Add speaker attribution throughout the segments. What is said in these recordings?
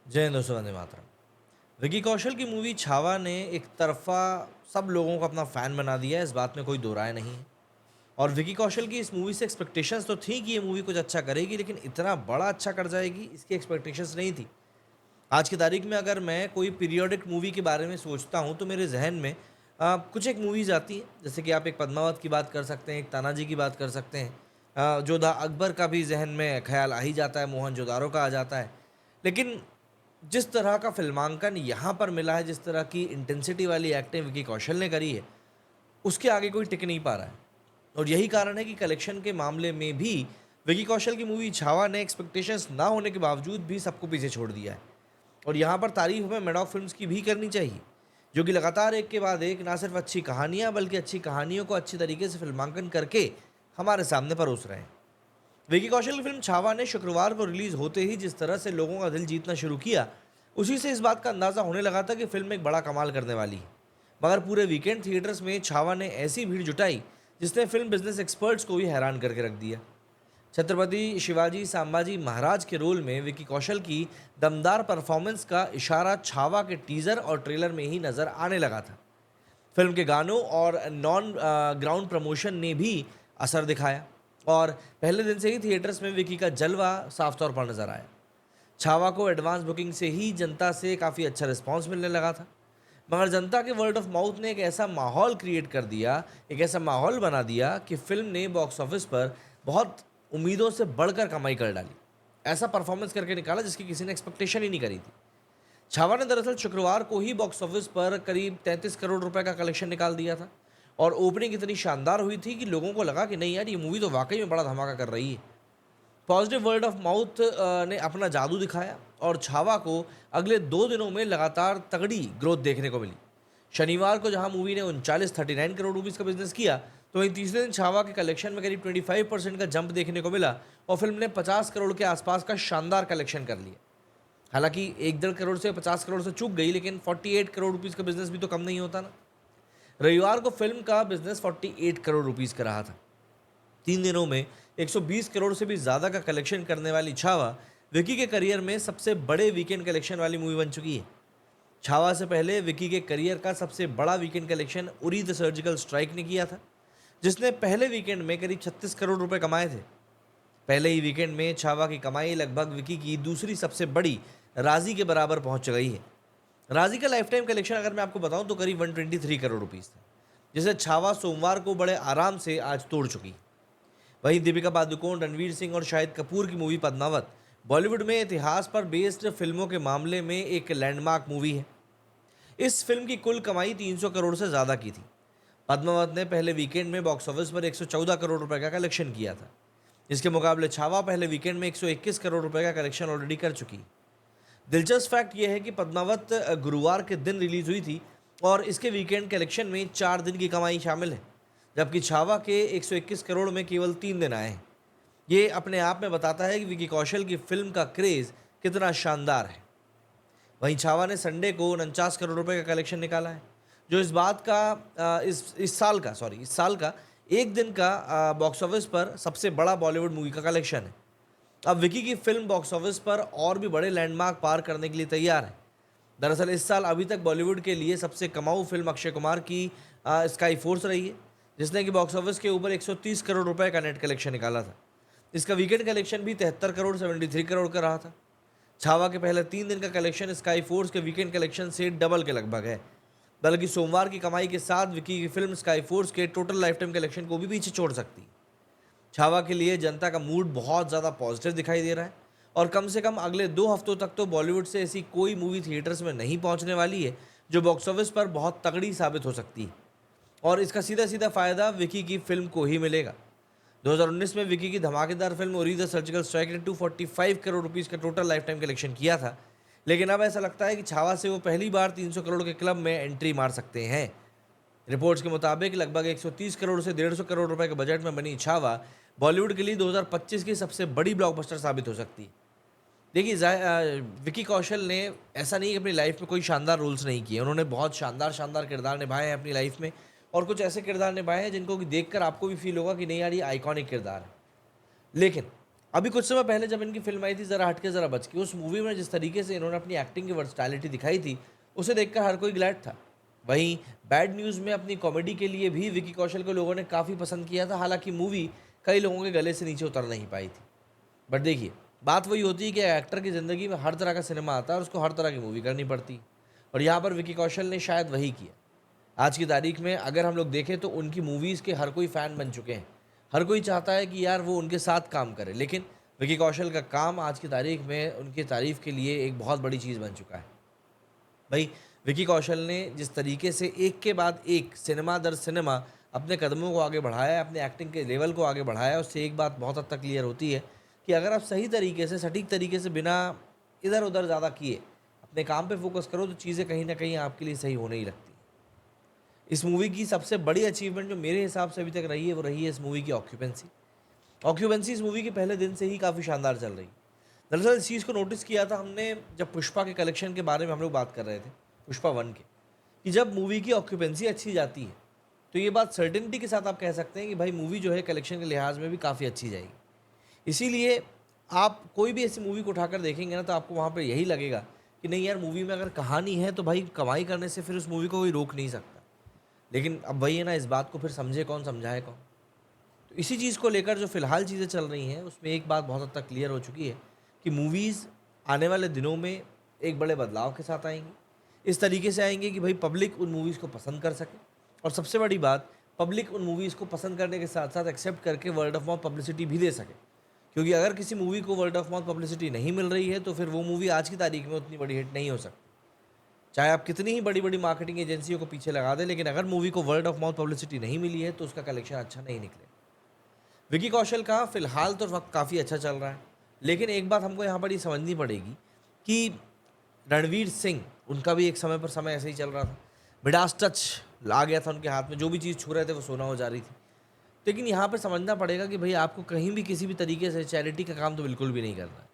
Speaker 1: जय हिंद दोस्तों, वंदे मातरम। विकी कौशल की मूवी छावा ने एक तरफा सब लोगों को अपना फ़ैन बना दिया है, इस बात में कोई दो राय नहीं है। और विकी कौशल की इस मूवी से एक्सपेक्टेशंस तो थी कि ये मूवी कुछ अच्छा करेगी, लेकिन इतना बड़ा अच्छा कर जाएगी, इसकी एक्सपेक्टेशंस नहीं थी। आज की तारीख में अगर मैं कोई पीरियोडिक मूवी के बारे में सोचता हूँ, तो मेरे ज़हन में कुछ एक मूवीज़ आती हैं, जैसे कि आप एक पद्मावत की बात कर सकते हैं, एक तानाजी की बात कर सकते हैं। जोधा अकबर का भी ज़हन में ख़्याल आ ही जाता है, मोहनजोदारो का आ जाता है। लेकिन जिस तरह का फ़िल्मांकन यहाँ पर मिला है, जिस तरह की इंटेंसिटी वाली एक्टिंग विकी कौशल ने करी है, उसके आगे कोई टिक नहीं पा रहा है। और यही कारण है कि कलेक्शन के मामले में भी विकी कौशल की मूवी छावा ने एक्सपेक्टेशंस ना होने के बावजूद भी सबको पीछे छोड़ दिया है। और यहाँ पर तारीफ़ हमें मैडॉक फ़िल्म्स की भी करनी चाहिए, जो कि लगातार एक के बाद एक ना सिर्फ़ अच्छी कहानियाँ, बल्कि अच्छी कहानियों को अच्छी तरीके से फ़िल्मांकन करके हमारे सामने परोस रहे हैं। विकी कौशल की फिल्म छावा ने शुक्रवार को रिलीज होते ही जिस तरह से लोगों का दिल जीतना शुरू किया, उसी से इस बात का अंदाजा होने लगा था कि फिल्म एक बड़ा कमाल करने वाली है। मगर पूरे वीकेंड थिएटर्स में छावा ने ऐसी भीड़ जुटाई जिसने फिल्म बिजनेस एक्सपर्ट्स को भी हैरान करके रख दिया। छत्रपति शिवाजी संभाजी महाराज के रोल में विकी कौशल की दमदार परफॉर्मेंस का इशारा छावा के टीजर और ट्रेलर में ही नजर आने लगा था। फिल्म के गानों और नॉन ग्राउंड प्रमोशन ने भी असर दिखाया, और पहले दिन से ही थिएटर्स में विकी का जलवा साफ तौर पर नजर आया। छावा को एडवांस बुकिंग से ही जनता से काफ़ी अच्छा रिस्पांस मिलने लगा था। मगर जनता के वर्ड ऑफ माउथ ने एक ऐसा माहौल क्रिएट कर दिया, एक ऐसा माहौल बना दिया कि फिल्म ने बॉक्स ऑफिस पर बहुत उम्मीदों से बढ़कर कमाई कर डाली। ऐसा परफॉर्मेंस करके निकाला जिसकी किसी ने एक्सपेक्टेशन ही नहीं करी थी। छावा ने दरअसल शुक्रवार को ही बॉक्स ऑफिस पर करीब 33 करोड़ रुपए का कलेक्शन निकाल दिया था। और ओपनिंग इतनी शानदार हुई थी कि लोगों को लगा कि नहीं यार, ये मूवी तो वाकई में बड़ा धमाका कर रही है। पॉजिटिव वर्ड ऑफ माउथ ने अपना जादू दिखाया, और छावा को अगले 2 दिनों में लगातार तगड़ी ग्रोथ देखने को मिली। शनिवार को जहां मूवी ने 39 करोड़ रुपीज़ का बिजनेस किया, तो वहीं तीसरे दिन छावा के कलेक्शन में करीब 25% का जंप देखने को मिला, और फिल्म ने 50 करोड़ के आसपास का शानदार कलेक्शन कर लिया। हालांकि 1-1.5 करोड़ से 50 करोड़ से चूक गई, लेकिन 48 करोड़ रुपीज़ का बिजनेस भी तो कम नहीं होता ना। रविवार को फिल्म का बिजनेस 48 करोड़ रुपीज़ का रहा था। 3 दिनों में 120 करोड़ से भी ज़्यादा का कलेक्शन करने वाली छावा विकी के करियर में सबसे बड़े वीकेंड कलेक्शन वाली मूवी बन चुकी है। छावा से पहले विकी के करियर का सबसे बड़ा weekend collection Uri the surgical strike ने किया था, जिसने पहले वीकेंड में करीब 36 करोड़ रुपए कमाए थे। पहले ही वीकेंड में छावा की कमाई लगभग विकी की दूसरी सबसे बड़ी राजी के बराबर पहुंच गई है। राजी का लाइफ टाइम कलेक्शन अगर मैं आपको बताऊं तो करीब 123 करोड़ रुपीस था, जिसे छावा सोमवार को बड़े आराम से आज तोड़ चुकी। वहीं दीपिका पादुकोण, रणवीर सिंह और शाहिद कपूर की मूवी पद्मावत बॉलीवुड में इतिहास पर बेस्ड फिल्मों के मामले में एक लैंडमार्क मूवी है। इस फिल्म की कुल कमाई 300 करोड़ से ज़्यादा की थी। पद्मावत ने पहले वीकेंड में बॉक्स ऑफिस पर 114 करोड़ रुपए का कलेक्शन किया था। इसके मुकाबले छावा पहले वीकेंड में 121 करोड़ रुपए का कलेक्शन ऑलरेडी कर चुकी। दिलचस्प फैक्ट यह है कि पद्मावत गुरुवार के दिन रिलीज हुई थी, और इसके वीकेंड कलेक्शन में 4 दिन की कमाई शामिल है, जबकि छावा के 121 करोड़ में केवल 3 दिन आए हैं। ये अपने आप में बताता है कि विकी कौशल की फिल्म का क्रेज कितना शानदार है। वहीं छावा ने संडे को 49 करोड़ रुपए का कलेक्शन निकाला है, जो इस बात का इस साल का एक दिन का बॉक्स ऑफिस पर सबसे बड़ा बॉलीवुड मूवी का कलेक्शन है। अब विकी की फिल्म बॉक्स ऑफिस पर और भी बड़े लैंडमार्क पार करने के लिए तैयार है। दरअसल इस साल अभी तक बॉलीवुड के लिए सबसे कमाऊ फिल्म अक्षय कुमार की स्काई फोर्स रही है, जिसने कि बॉक्स ऑफिस के ऊपर 130 करोड़ रुपए का नेट कलेक्शन निकाला था। इसका वीकेंड कलेक्शन भी 73 करोड़ 73 करोड़ का रहा था। छावा के पहले 3 दिन का कलेक्शन स्काई फोर्स के वीकेंड कलेक्शन से डबल के लगभग है। बल्कि सोमवार की कमाई के साथ विकी की फिल्म स्काई फोर्स के टोटल लाइफ टाइम कलेक्शन को भी पीछे छोड़ सकती है। छावा के लिए जनता का मूड बहुत ज़्यादा पॉजिटिव दिखाई दे रहा है, और कम से कम अगले 2 हफ्तों तक तो बॉलीवुड से ऐसी कोई मूवी थिएटर्स में नहीं पहुंचने वाली है जो बॉक्स ऑफिस पर बहुत तगड़ी साबित हो सकती है। और इसका सीधा सीधा फ़ायदा विकी की फिल्म को ही मिलेगा। 2019 में विकी की धमाकेदार film Uri the surgical strike ने 245 करोड़ रुपीज़ का टोटल लाइफ टाइम कलेक्शन किया था, लेकिन अब ऐसा लगता है कि छावा से वो पहली बार 300 करोड़ के क्लब में एंट्री मार सकते हैं। रिपोर्ट्स के मुताबिक लगभग 130 करोड़ से 150 करोड़ रुपए के बजट में बनी छावा बॉलीवुड के लिए 2025 की सबसे बड़ी ब्लॉकबस्टर साबित हो सकती है। देखिए, विकी कौशल ने ऐसा नहीं कि अपनी लाइफ में कोई शानदार रोल्स नहीं किए, उन्होंने बहुत शानदार शानदार किरदार निभाए हैं अपनी लाइफ में, और कुछ ऐसे किरदार निभाए हैं जिनको कि देखकर आपको भी फील होगा कि नहीं यार, ये आइकॉनिक किरदार है। लेकिन अभी कुछ समय पहले जब इनकी फ़िल्म आई थी ज़रा हट के ज़रा बच के, उस मूवी में जिस तरीके से इन्होंने अपनी एक्टिंग की वर्सटैलिटी दिखाई थी, उसे देखकर हर कोई ग्लैड था। वहीं बैड न्यूज़ में अपनी कॉमेडी के लिए भी विकी कौशल को लोगों ने काफ़ी पसंद किया था, हालाँकि मूवी कई लोगों के गले से नीचे उतर नहीं पाई थी। बट देखिए, बात वही होती है कि एक्टर की ज़िंदगी में हर तरह का सिनेमा आता है और उसको हर तरह की मूवी करनी पड़ती है। और यहाँ पर विकी कौशल ने शायद वही किया। आज की तारीख में अगर हम लोग देखें तो उनकी मूवीज़ के हर कोई फ़ैन बन चुके हैं। हर कोई चाहता है कि यार वो उनके साथ काम करे, लेकिन विकी कौशल का काम आज की तारीख में उनकी तारीफ़ के लिए एक बहुत बड़ी चीज़ बन चुका है। भाई, विकी कौशल ने जिस तरीके से एक के बाद एक सिनेमा दर सिनेमा अपने कदमों को आगे बढ़ाया है, अपने एक्टिंग के लेवल को आगे बढ़ाया है, उससे एक बात बहुत हद तक क्लियर होती है कि अगर आप सही तरीके से, सटीक तरीके से बिना इधर-उधर ज़्यादा किए, अपने काम पे फ़ोकस करो तो चीज़ें कहीं न कहीं आपके लिए सही होने ही लगती हैं। इस मूवी की सबसे बड़ी अचीवमेंट जो मेरे हिसाब से अभी तक रही है, वो रही है इस मूवी की ऑक्यूपेंसी। ऑक्यूपेंसी इस मूवी के पहले दिन से ही काफ़ी शानदार चल रही है। दरअसल इस चीज़ को नोटिस किया था हमने जब पुष्पा के कलेक्शन के बारे में हम लोग बात कर रहे थे, पुष्पा 1 के, कि जब मूवी की ऑक्यूपेंसी अच्छी जाती है, तो ये बात सर्टेनिटी के साथ आप कह सकते हैं कि भाई मूवी जो है कलेक्शन के लिहाज में भी काफ़ी अच्छी जाएगी। इसीलिए आप कोई भी ऐसी मूवी को उठाकर देखेंगे ना तो आपको वहाँ पे यही लगेगा कि नहीं यार, मूवी में अगर कहानी है तो भाई कमाई करने से फिर उस मूवी को कोई रोक नहीं सकता। लेकिन अब वही है ना, इस बात को फिर समझे कौन, समझाए कौन? तो इसी चीज़ को लेकर जो फ़िलहाल चीज़ें चल रही हैं, उसमें एक बात बहुत हद तक क्लियर हो चुकी है कि मूवीज़ आने वाले दिनों में एक बड़े बदलाव के साथ आएँगी। इस तरीके से आएँगी कि भई पब्लिक उन मूवीज़ को पसंद कर सके, और सबसे बड़ी बात, पब्लिक उन मूवीज़ को पसंद करने के साथ-साथ एक्सेप्ट करके वर्ड ऑफ माउथ पब्लिसिटी भी दे सके। क्योंकि अगर किसी मूवी को वर्ड ऑफ माउथ पब्लिसिटी नहीं मिल रही है, तो फिर वो मूवी आज की तारीख में उतनी बड़ी हिट नहीं हो सकती। चाहे आप कितनी ही बड़ी-बड़ी मार्केटिंग एजेंसियों को पीछे लगा दें, लेकिन अगर मूवी को वर्ड ऑफ माउथ पब्लिसिटी नहीं मिली है, तो उसका कलेक्शन अच्छा नहीं निकलेगा। विकी कौशल का फ़िलहाल तो वक़्त काफ़ी अच्छा चल रहा है, लेकिन एक बात हमको यहाँ पर ये समझनी पड़ेगी कि रणवीर सिंह, उनका भी एक समय पर समय ऐसे ही चल रहा था। मिडास टच आ गया था उनके हाथ में, जो भी चीज़ छू रहे थे वो सोना हो जा रही थी। लेकिन यहाँ पे समझना पड़ेगा कि भई आपको कहीं भी किसी भी तरीके से चैरिटी का काम तो बिल्कुल भी नहीं करना है।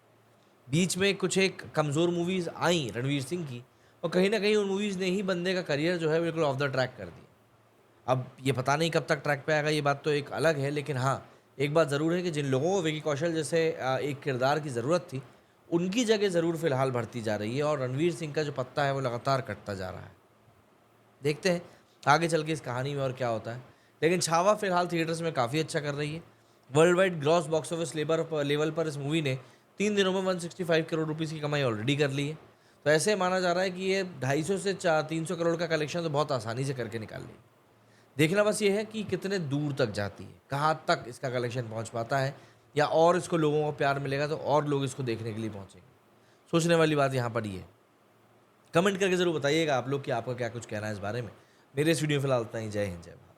Speaker 1: बीच में कुछ एक कमज़ोर मूवीज़ आईं रणवीर सिंह की, और कहीं न कहीं उन मूवीज़ ने ही बंदे का करियर जो है बिल्कुल ऑफ द ट्रैक कर दिया। अब ये पता नहीं कब तक ट्रैक पे आएगा, ये बात तो एक अलग है, लेकिन हाँ, एक बात ज़रूर है कि जिन लोगों को विकी कौशल जैसे एक किरदार की ज़रूरत थी, उनकी जगह ज़रूर फ़िलहाल भरती जा रही है, और रणवीर सिंह का जो पत्ता है वो लगातार कटता जा रहा है। देखते हैं आगे चल के इस कहानी में और क्या होता है। लेकिन छावा फ़िलहाल थिएटर्स में काफ़ी अच्छा कर रही है। World wide gross box office level पर इस मूवी ने 3 दिनों में 165 करोड़ रुपीज़ की कमाई ऑलरेडी कर ली है। तो ऐसे माना जा रहा है कि ये 250 से चा 300 करोड़ का कलेक्शन तो बहुत आसानी से करके निकाल लेगी। देखना बस ये है कि कितने दूर तक जाती है, कहाँ तक इसका कलेक्शन पहुँच पाता है, या और इसको लोगों को प्यार मिलेगा तो और लोग इसको देखने के लिए पहुँचेंगे। सोचने वाली बात यहाँ पर ये है। कमेंट करके ज़रूर बताइएगा आप लोग कि आपका क्या कुछ कहना है इस बारे में। मेरे इस वीडियो में फिलहाल इतना ही। जय हिंद, जय भारत।